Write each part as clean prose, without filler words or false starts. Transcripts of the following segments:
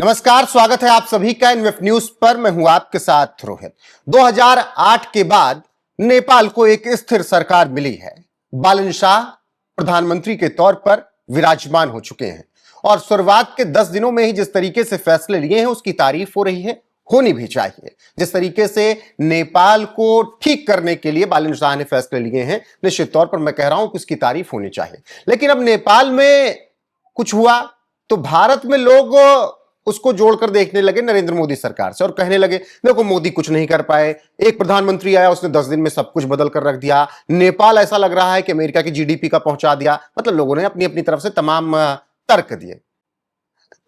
नमस्कार, स्वागत है आप सभी का इनवेफ न्यूज पर। मैं हूं आपके साथ रोहित। 2008 के बाद नेपाल को एक स्थिर सरकार मिली है। बालन शाह प्रधानमंत्री के तौर पर विराजमान हो चुके हैं और शुरुआत के 10 दिनों में ही जिस तरीके से फैसले लिए हैं उसकी तारीफ हो रही है, होनी भी चाहिए। जिस तरीके से नेपाल को ठीक करने के लिए बालन शाह ने फैसले लिए हैं, निश्चित तौर पर मैं कह रहा हूं कि उसकी तारीफ होनी चाहिए। लेकिन अब नेपाल में कुछ हुआ तो भारत में लोग उसको जोड़कर देखने लगे नरेंद्र मोदी सरकार से और कहने लगे देखो मोदी कुछ नहीं कर पाए, एक प्रधानमंत्री आया उसने 10 दिन में सब कुछ बदल कर रख दिया, नेपाल ऐसा लग रहा है कि अमेरिका की जीडीपी का पहुंचा दिया। मतलब लोगों ने अपनी अपनी तरफ से तमाम तर्क दिए।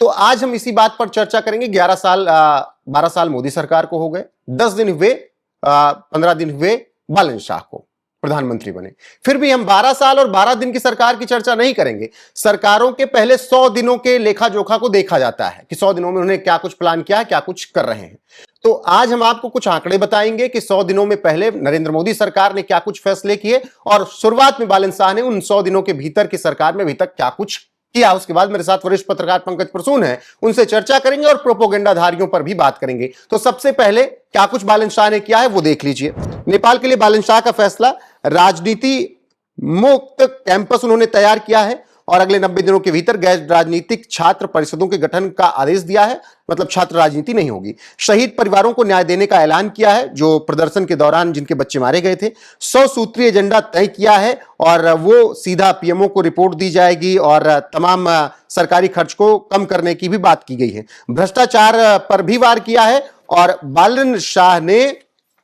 तो आज हम इसी बात पर चर्चा करेंगे। 12 साल मोदी सरकार को हो गए, 10 दिन हुए, 15 दिन हुए बालन शाह को प्रधानमंत्री बने। फिर भी हम 12 साल और 12 दिन की सरकार की चर्चा नहीं करेंगे। सरकारों के पहले 100 दिनों के लेखा जोखा को देखा जाता है कि 100 दिनों में उन्होंने क्या कुछ प्लान किया है, क्या कुछ कर रहे हैं। तो आज हम आपको कुछ आंकड़े बताएंगे कि 100 दिनों में पहले नरेंद्र मोदी सरकार ने क्या कुछ फैसले किए और शुरुआत में बालन शाह ने उन 100 दिनों के भीतर की सरकार में अभी तक क्या कुछ किया। उसके बाद मेरे साथ वरिष्ठ पत्रकार पंकज प्रसून हैं, उनसे चर्चा करेंगे और प्रोपोगेंडाधारियों पर भी बात करेंगे। तो सबसे पहले क्या कुछ बालन शाह ने किया है वो देख लीजिए। नेपाल के लिए बालन शाह का फैसला, राजनीति मुक्त कैंपस उन्होंने तैयार किया है और अगले 90 दिनों के भीतर गैर राजनीतिक छात्र परिषदों के गठन का आदेश दिया है। मतलब छात्र राजनीति नहीं होगी। शहीद परिवारों को न्याय देने का ऐलान किया है जो प्रदर्शन के दौरान जिनके बच्चे मारे गए थे। 100 सूत्रीय एजेंडा तय किया है और वो सीधा पीएमओ को रिपोर्ट दी जाएगी और तमाम सरकारी खर्च को कम करने की भी बात की गई है। भ्रष्टाचार पर भी वार किया है और बालन शाह ने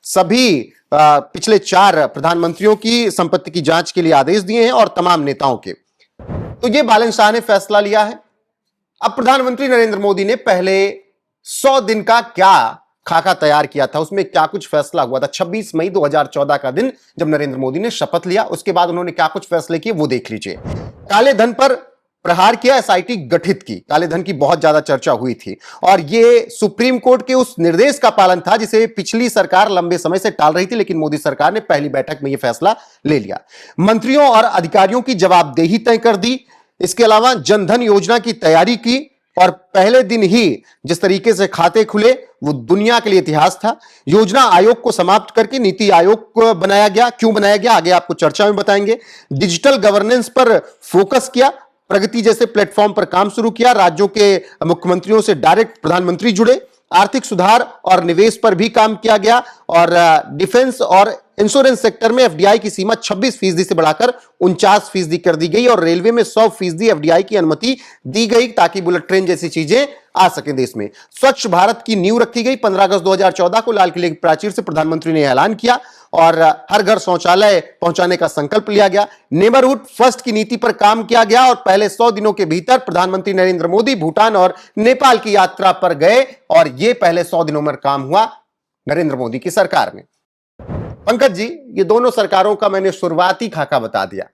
सभी पिछले 4 प्रधानमंत्रियों की संपत्ति की जांच के लिए आदेश दिए हैं और तमाम नेताओं के। तो ये बालन शाह ने फैसला लिया है। अब प्रधानमंत्री नरेंद्र मोदी ने पहले 100 दिन का क्या खाका तैयार किया था, उसमें क्या कुछ फैसला हुआ था। 26 मई 2014 का दिन जब नरेंद्र मोदी ने शपथ लिया, उसके बाद उन्होंने क्या कुछ फैसले किए वो देख लीजिए। काले धन पर प्रहार किया, एसआईटी गठित की। काले धन की बहुत ज्यादा चर्चा हुई थी और यह सुप्रीम कोर्ट के उस निर्देश का पालन था जिसे पिछली सरकार लंबे समय से टाल रही थी, लेकिन मोदी सरकार ने पहली बैठक में यह फैसला ले लिया। मंत्रियों और अधिकारियों की जवाबदेही तय कर दी। इसके अलावा जनधन योजना की तैयारी की और पहले दिन ही जिस तरीके से खाते खुले वो दुनिया के लिए इतिहास था। योजना आयोग को समाप्त करके नीति आयोग को बनाया गया। क्यों बनाया गया आगे आपको चर्चा में बताएंगे। डिजिटल गवर्नेंस पर फोकस किया, प्रगति जैसे प्लेटफॉर्म पर काम शुरू किया। राज्यों के मुख्यमंत्रियों से डायरेक्ट प्रधानमंत्री जुड़े। आर्थिक सुधार और निवेश पर भी काम किया गया और डिफेंस और इंश्योरेंस सेक्टर में एफडीआई की सीमा 26% से बढ़ाकर 49% कर दी गई और रेलवे में 100% एफडीआई की अनुमति दी गई ताकि बुलेट ट्रेन जैसी चीजें आ सकें देश में। स्वच्छ भारत की नींव रखी गई। 15 अगस्त 2014 को लाल किले की प्राचीर से प्रधानमंत्री ने ऐलान किया और हर घर शौचालय पहुंचाने का संकल्प लिया गया। नेबरहुड फर्स्ट की नीति पर काम किया गया और पहले 100 दिनों के भीतर प्रधानमंत्री नरेंद्र मोदी भूटान और नेपाल की यात्रा पर गए और यह पहले 100 दिनों में काम हुआ नरेंद्र मोदी की सरकार में। पंकज जी, ये दोनों सरकारों का मैंने शुरुआती खाका बता दिया।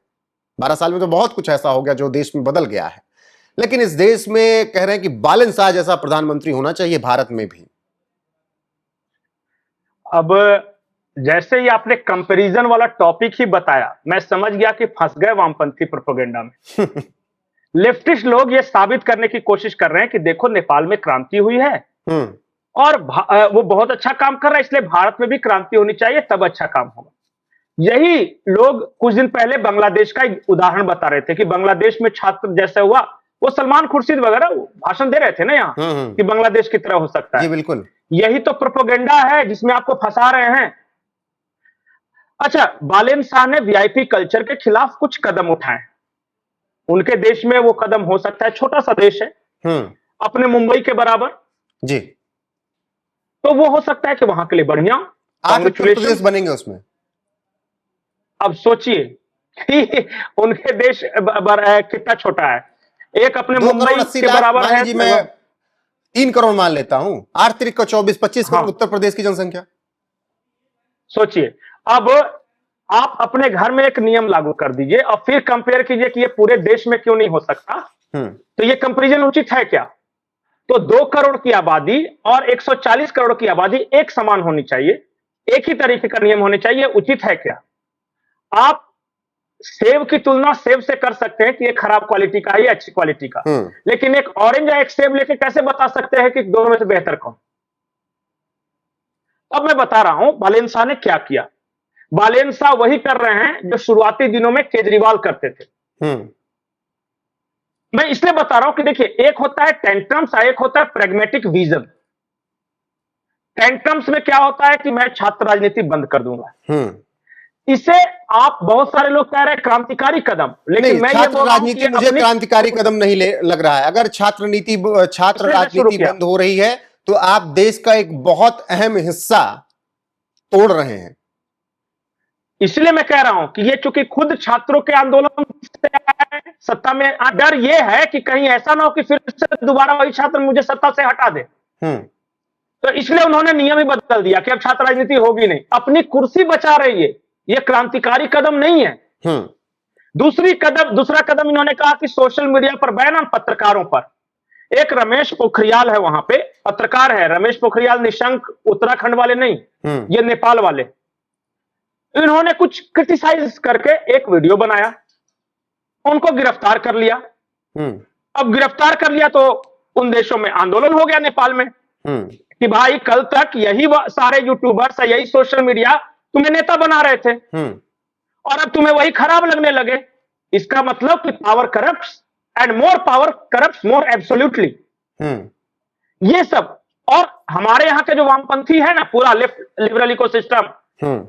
12 साल में तो बहुत कुछ ऐसा हो गया जो देश में बदल गया है, लेकिन इस देश में कह रहे हैं कि बालन शाह जैसा प्रधानमंत्री होना चाहिए भारत में भी। अब जैसे ही आपने कंपैरिजन वाला टॉपिक ही बताया, मैं समझ गया कि फंस गए वामपंथी प्रोपेगेंडा में। लेफ्टिस्ट लोग ये साबित करने की कोशिश कर रहे हैं कि देखो नेपाल में क्रांति हुई है और वो बहुत अच्छा काम कर रहा है, इसलिए भारत में भी क्रांति होनी चाहिए, तब अच्छा काम होगा। यही लोग कुछ दिन पहले बांग्लादेश का एक उदाहरण बता रहे थे कि बांग्लादेश में छात्र जैसे हुआ, वो सलमान खुर्शीद वगैरह भाषण दे रहे थे ना यहाँ कि बांग्लादेश की तरह हो सकता है। बिल्कुल, यही तो प्रोपेगेंडा है जिसमें आपको फंसा रहे हैं। अच्छा, बालन शाह ने वीआईपी कल्चर के खिलाफ कुछ कदम उठाए। उनके देश में वो कदम हो सकता है, छोटा सा देश है अपने मुंबई के बराबर जी, तो वो हो सकता है कि वहां के लिए बढ़िया प्रदेश बनेंगे उसमें। अब सोचिए कि उनके देश कितना छोटा है, एक अपने मुंबई के बराबर है जी, मैं 3 करोड़ मान लेता हूं। 8 तिरिक 24-25 करोड़ उत्तर प्रदेश की जनसंख्या। सोचिए, अब आप अपने घर में एक नियम लागू कर दीजिए और फिर कंपेयर कीजिए कि ये पूरे देश में क्यों नहीं हो सकता। तो ये कंपैरिजन उचित है क्या? तो 2 करोड़ की आबादी और 140 करोड़ की आबादी एक समान होनी चाहिए, एक ही तरीके का नियम होने चाहिए, उचित है क्या? आप सेब की तुलना सेब से कर सकते हैं कि ये खराब क्वालिटी का है, ये अच्छी क्वालिटी का। लेकिन एक ऑरेंज या एक सेब लेके कैसे बता सकते हैं कि दोनों में से बेहतर कौन? अब मैं बता रहा हूं बालेन शाह ने क्या किया। बालेन शाह वही कर रहे हैं जो शुरुआती दिनों में केजरीवाल करते थे। मैं इसलिए बता रहा हूं कि देखिए, एक होता है टेंट्रम्स, एक होता है प्रैग्मेटिक विजन। टेंट्रम्स में क्या होता है कि मैं छात्र राजनीति बंद कर दूंगा। इसे आप, बहुत सारे लोग कह रहे हैं क्रांतिकारी कदम, लेकिन मैं छात्र राजनीति मुझे क्रांतिकारी कदम नहीं लग रहा है। अगर छात्र राजनीति बंद हो रही है तो आप देश का एक बहुत अहम हिस्सा तोड़ रहे हैं। इसलिए मैं कह रहा हूं कि ये चूंकि खुद छात्रों के आंदोलन से सत्ता में, डर ये है कि कहीं ऐसा ना हो कि फिर से दोबारा वही छात्र मुझे सत्ता से हटा दे। तो इसलिए उन्होंने नियम ही बदल दिया कि अब छात्र राजनीति होगी नहीं। अपनी कुर्सी बचा रही है, ये क्रांतिकारी कदम नहीं है। दूसरा कदम इन्होंने कहा कि सोशल मीडिया पर बैन ऑन पत्रकारों पर। एक रमेश पोखरियाल है, वहां पे पत्रकार है, रमेश पोखरियाल निशंक, उत्तराखंड वाले नहीं, ये नेपाल वाले। इन्होंने कुछ क्रिटिसाइज करके एक वीडियो बनाया, उनको गिरफ्तार कर लिया। अब गिरफ्तार कर लिया तो उन देशों में आंदोलन हो गया, नेपाल में, कि भाई कल तक यही सारे यूट्यूबर्स, यही सोशल मीडिया तुम्हें नेता बना रहे थे और अब तुम्हें वही खराब लगने लगे। इसका मतलब कि power corrupts and more power corrupts more absolutely. ये सब, और हमारे यहां के जो वामपंथी है ना, पूरा लेफ्ट लिबरल इकोसिस्टम,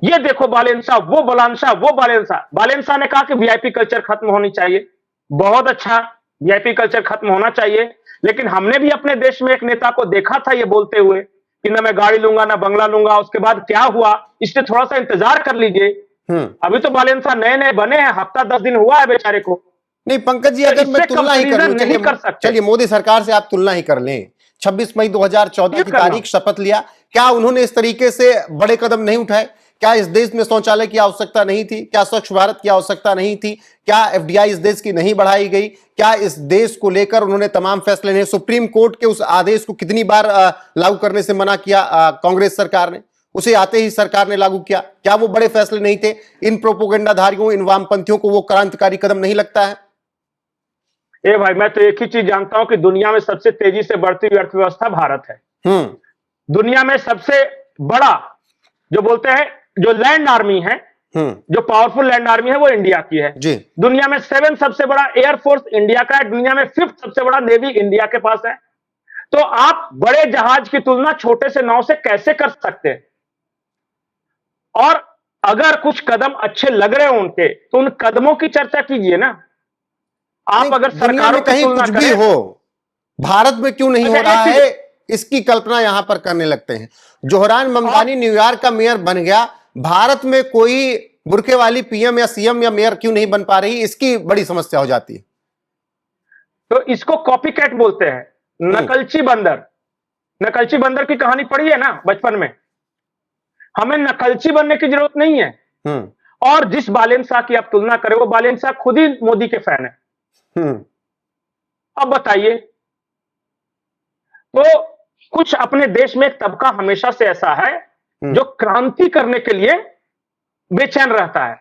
ये देखो बालेन शाह, वो बालेन शाह, वो बालेन शाह। बालेन शाह ने कहा कि वीआईपी कल्चर खत्म होनी चाहिए। बहुत अच्छा, वीआईपी कल्चर खत्म होना चाहिए। लेकिन हमने भी अपने देश में एक नेता को देखा था ये बोलते हुए कि ना मैं गाड़ी लूंगा ना बंगला लूंगा। उसके बाद क्या हुआ, इससे थोड़ा सा इंतजार कर लीजिए। अभी तो बालेन शाह नए नए बने हैं, हफ्ता 10 दिन हुआ है बेचारे को। नहीं पंकज जी, अगर मैं तुलना ही करूं, चलिए मोदी सरकार से आप तुलना ही कर लें। 26 मई 2014 की तारीख, शपथ लिया, क्या उन्होंने इस तरीके से बड़े कदम नहीं उठाए? क्या इस देश में शौचालय की आवश्यकता नहीं थी? क्या स्वच्छ भारत की आवश्यकता नहीं थी? क्या एफडीआई इस देश की नहीं बढ़ाई गई? क्या इस देश को लेकर उन्होंने तमाम फैसले नहीं? सुप्रीम कोर्ट के उस आदेश को कितनी बार लागू करने से मना किया कांग्रेस सरकार ने? उसे आते ही सरकार ने लागू किया। क्या वो बड़े फैसले नहीं थे? इन प्रोपोगंडाधारियों, इन वामपंथियों को वो क्रांतिकारी कदम नहीं लगता है? भाई, मैं तो एक ही चीज जानता हूं कि दुनिया में सबसे तेजी से बढ़ती हुई अर्थव्यवस्था भारत है। दुनिया में सबसे बड़ा, जो बोलते हैं, जो लैंड आर्मी है, जो पावरफुल लैंड आर्मी है, वो इंडिया की है जी। दुनिया में 7 सबसे बड़ा एयरफोर्स इंडिया का है। दुनिया में 5th सबसे बड़ा नेवी इंडिया के पास है। तो आप बड़े जहाज की तुलना छोटे से नाव से कैसे कर सकते हैं? और अगर कुछ कदम अच्छे लग रहे हो उनके, तो उन कदमों की चर्चा कीजिए ना। आप अगर सरकारों कहीं कुछ भी हो, भारत में क्यों नहीं हो रहा है, इसकी कल्पना यहां पर करने लगते हैं। जोहरान ममदानी न्यूयॉर्क का मेयर बन गया, भारत में कोई बुर्के वाली पीएम या सीएम या मेयर क्यों नहीं बन पा रही, इसकी बड़ी समस्या हो जाती है। तो इसको कॉपी कैट बोलते हैं, नकलची बंदर। नकलची बंदर की कहानी पढ़ी है ना बचपन में। हमें नकलची बनने की जरूरत नहीं है। और जिस बालेन शाह की आप तुलना करें, वो बालेन शाह खुद ही मोदी के फैन है। अब बताइए, तो कुछ अपने देश में एक तबका हमेशा से ऐसा है जो क्रांति करने के लिए बेचैन रहता है।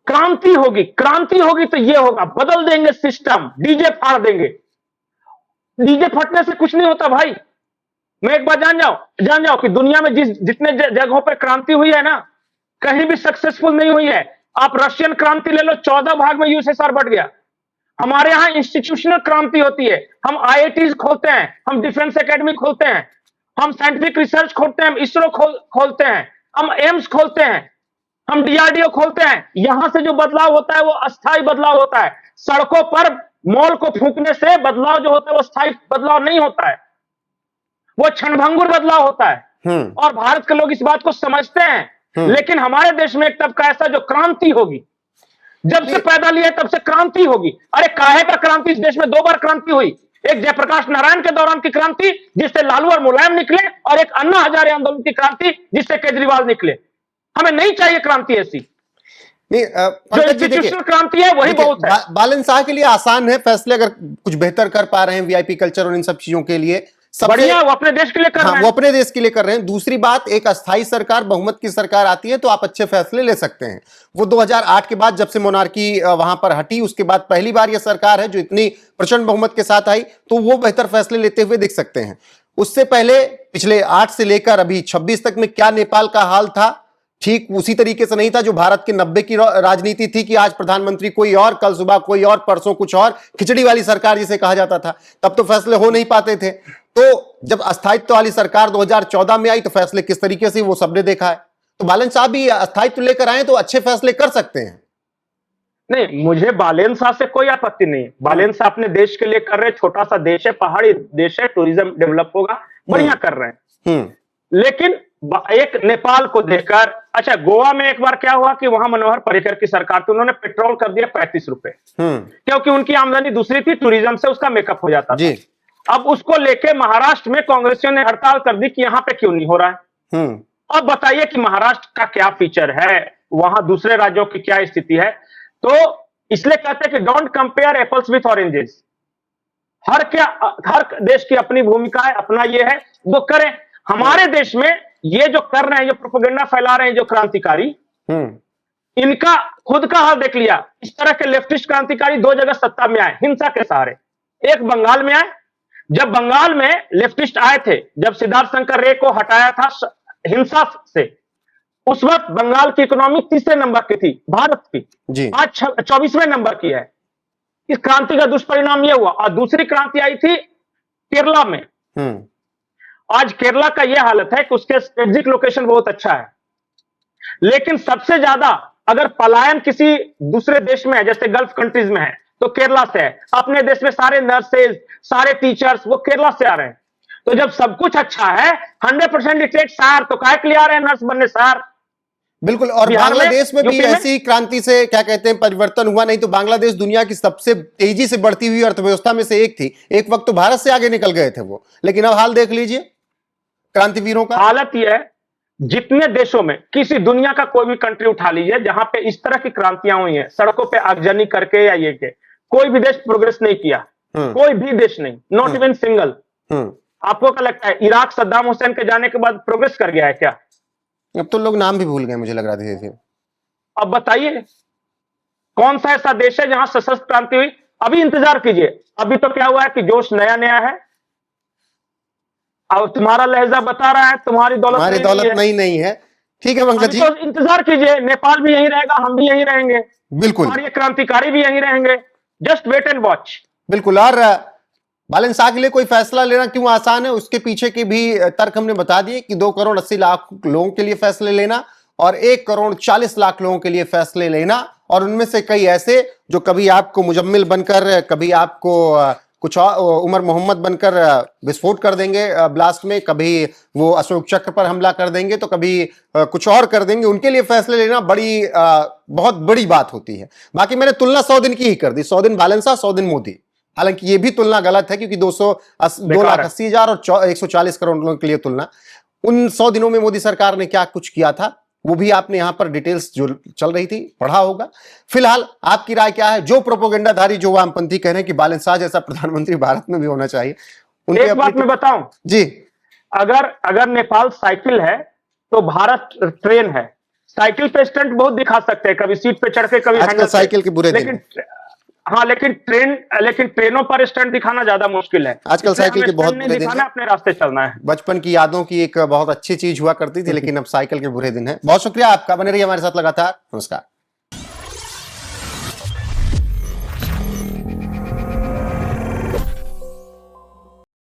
क्रांति होगी तो ये होगा, बदल देंगे सिस्टम, डीजे फाड़ देंगे। डीजे फटने से कुछ नहीं होता भाई। मैं एक बात जान जाओ कि दुनिया में जितने जगहों पर क्रांति हुई है ना, कहीं भी सक्सेसफुल नहीं हुई है। आप रशियन क्रांति ले लो, 14 भाग में यूएसएसआर बढ़ गया। हमारे यहां इंस्टीट्यूशनल क्रांति होती है। हम आईआईटीज खोलते हैं, हम डिफेंस एकेडमी खोलते हैं, हम साइंटिफिक रिसर्च खोलते हैं, हम इसरो खोलते हैं, हम एम्स खोलते हैं, हम डीआरडीओ खोलते हैं। यहां से जो बदलाव होता है वो अस्थायी बदलाव होता है। सड़कों पर मॉल को फूंकने से बदलाव जो होता है वो स्थायी बदलाव नहीं होता है, वो क्षणभंगुर बदलाव होता है। और भारत के लोग इस बात को समझते हैं। लेकिन हमारे देश में एक तबका ऐसा जो क्रांति होगी, जब से पैदा लिया तब से क्रांति होगी। अरे काहे का क्रांति? इस देश में 2 बार क्रांति हुई। एक जयप्रकाश नारायण के दौरान की क्रांति जिससे लालू और मुलायम निकले, और एक अन्ना हजारे आंदोलन की क्रांति जिससे केजरीवाल निकले। हमें नहीं चाहिए क्रांति ऐसी। जो इंस्टीट्यूशनल क्रांति है वही बहुत है। बालेन शाह के लिए आसान है फैसले, अगर कुछ बेहतर कर पा रहे हैं वीआईपी कल्चर और इन सब चीजों के लिए, बढ़िया, वो अपने देश के लिए कर हाँ, रहे वो हैं। अपने देश के लिए कर रहे हैं। दूसरी बात, एक अस्थाई सरकार, बहुमत की सरकार आती है तो आप अच्छे फैसले ले सकते हैं। वो 2008 के बाद जब से मोनार्की वहां पर हटी, उसके बाद पहली बार यह सरकार है जो इतनी प्रचंड बहुमत के साथ आई, तो वो बेहतर फैसले लेते हुए दिख सकते हैं। उससे पहले पिछले 8 से लेकर अभी 26 तक में क्या नेपाल का हाल था, ठीक उसी तरीके से नहीं था जो भारत के 90 की राजनीति थी कि आज प्रधानमंत्री कोई और, कल सुबह कोई और, परसों कुछ और, खिचड़ी वाली सरकार जिसे कहा जाता था। तब तो फैसले हो नहीं पाते थे। तो जब अस्थायित्व वाली सरकार 2014 में आई तो फैसले किस तरीके से वो सबने देखा है। तो बालन साहब भी अस्थायित्व लेकर आए तो अच्छे फैसले कर सकते हैं। नहीं, मुझे बालेन शाह से कोई आपत्ति नहीं। बालेन शाह अपने देश के लिए कर रहे, छोटा सा देश है, पहाड़ी देश है, टूरिज्म डेवलप होगा, बढ़िया कर रहे हैं। लेकिन एक नेपाल को देखकर, अच्छा गोवा में एक बार क्या हुआ कि वहां मनोहर पर्रिकर की सरकार थी, उन्होंने पेट्रोल कर दिया 35 रुपए, क्योंकि उनकी आमदनी दूसरी थी, टूरिज्म से उसका मेकअप हो जाता था। अब उसको लेके महाराष्ट्र में कांग्रेसियों ने हड़ताल कर दी कि यहां पे क्यों नहीं हो रहा है। अब बताइए कि महाराष्ट्र का क्या फीचर है, वहां दूसरे राज्यों की क्या स्थिति है। तो इसलिए कहते हैं कि don't compare apples with oranges. हर देश की अपनी भूमिका है, अपना ये है, वो करें। हमारे देश में ये जो कर रहे हैं, जो प्रोपेगेंडा फैला रहे हैं, जो क्रांतिकारी, इनका खुद का हाल देख लिया। इस तरह के लेफ्टिस्ट क्रांतिकारी 2 जगह सत्ता में आए हिंसा के सहारे। एक बंगाल में आए, जब बंगाल में लेफ्टिस्ट आए थे, जब सिद्धार्थ शंकर रे को हटाया था हिंसा से, उस वक्त बंगाल की इकोनॉमी 30वें नंबर की थी भारत की, आज 24वें नंबर की है। इस क्रांति का दुष्परिणाम यह हुआ। और दूसरी क्रांति आई थी केरला में। आज केरला का यह हालत है कि उसके स्ट्रेटेजिक लोकेशन बहुत अच्छा है, लेकिन सबसे ज्यादा अगर पलायन किसी दूसरे देश में है, जैसे गल्फ कंट्रीज में है, तो केरला से है। अपने देश में सारे नर्सेज, सारे टीचर्स वो केरला से आ रहे हैं। तो जब सब कुछ अच्छा है, 100% डिटेक्ट सार, तो काय के लिए आ रहे हैं नर्स बनने सार? बिल्कुल। और बांग्लादेश में भी ऐसी क्रांति से क्या कहते हैं परिवर्तन हुआ। नहीं तो बांग्लादेश दुनिया की सबसे तेजी से बढ़ती हुई अर्थव्यवस्था में से एक थी। एक वक्त तो भारत से आगे निकल गए थे वो, लेकिन अब हाल देख लीजिए क्रांतिवीरों का। हालत यह है, जितने देशों में, किसी दुनिया का कोई भी कंट्री उठा लीजिए जहां पे इस तरह की क्रांतियां हुई हैं, सड़कों पे आगजनी करके या ये के, कोई भी देश प्रोग्रेस नहीं किया। कोई भी देश नहीं, नॉट इवन सिंगल। आपको क्या लगता है इराक सद्दाम हुसैन के जाने के बाद प्रोग्रेस कर गया है क्या? अब तो लोग नाम भी भूल गए, मुझे लग रहा धीरे धीरे। अब बताइए कौन सा ऐसा देश है जहां सशस्त्र क्रांति हुई? अभी इंतजार कीजिए। अभी तो क्या हुआ है कि जोश नया नया है, और तुम्हारा लहजा बता रहा है तुम्हारी दौलत नहीं है। ठीक है पंकज जी, तो इंतजार कीजिए। नेपाल भी यहीं रहेगा, हम भी यहीं रहेंगे, बिल्कुल, और ये क्रांतिकारी भी यहीं रहेंगे। Just wait and watch. बिल्कुल। और बालन शाह के लिए कोई फैसला लेना क्यों आसान है, उसके पीछे के भी तर्क हमने बता दिए कि 2 करोड़ 80 लाख लोगों के लिए फैसले लेना और 1 करोड़ 40 लाख लोगों के लिए फैसले लेना, और उनमें से कई ऐसे जो कभी आपको मुजम्मिल बनकर, कभी आपको कुछ उमर मोहम्मद बनकर विस्फोट कर देंगे ब्लास्ट में, कभी वो अशोक चक्र पर हमला कर देंगे, तो कभी कुछ और कर देंगे। उनके लिए फैसले लेना बहुत बड़ी बात होती है। बाकी मैंने तुलना 100 दिन की ही कर दी, 100 दिन बालन शाह, 100 दिन मोदी। हालांकि ये भी तुलना गलत है, क्योंकि 2,80,000 और 140 करोड़ लोगों के लिए तुलना। उन 100 दिनों में मोदी सरकार ने क्या कुछ किया था वो भी आपने यहां पर डिटेल्स जो चल रही थी पढ़ा होगा। फिलहाल आपकी राय क्या है? जो प्रोपोगेंडाधारी, जो वामपंथी कह रहे हैं कि बालन शाह जैसा प्रधानमंत्री भारत में भी होना चाहिए, एक बात मैं बताऊं जी, अगर नेपाल साइकिल है तो भारत ट्रेन है। साइकिल पे स्टंट बहुत दिखा सकते हैं, कभी सीट पे चढ़ के, कभी आजकल साइकिल के बुरे दिन। हाँ, लेकिन ट्रेनों पर स्टंट दिखाना ज्यादा मुश्किल है। आजकल साइकिल के बहुत बुरे दिन हैं। अपने रास्ते चलना है। बचपन की यादों की एक बहुत अच्छी चीज हुआ करती थी, लेकिन अब साइकिल के बुरे दिन है। बहुत शुक्रिया आपका, बने रहिए हमारे साथ लगातार। नमस्कार।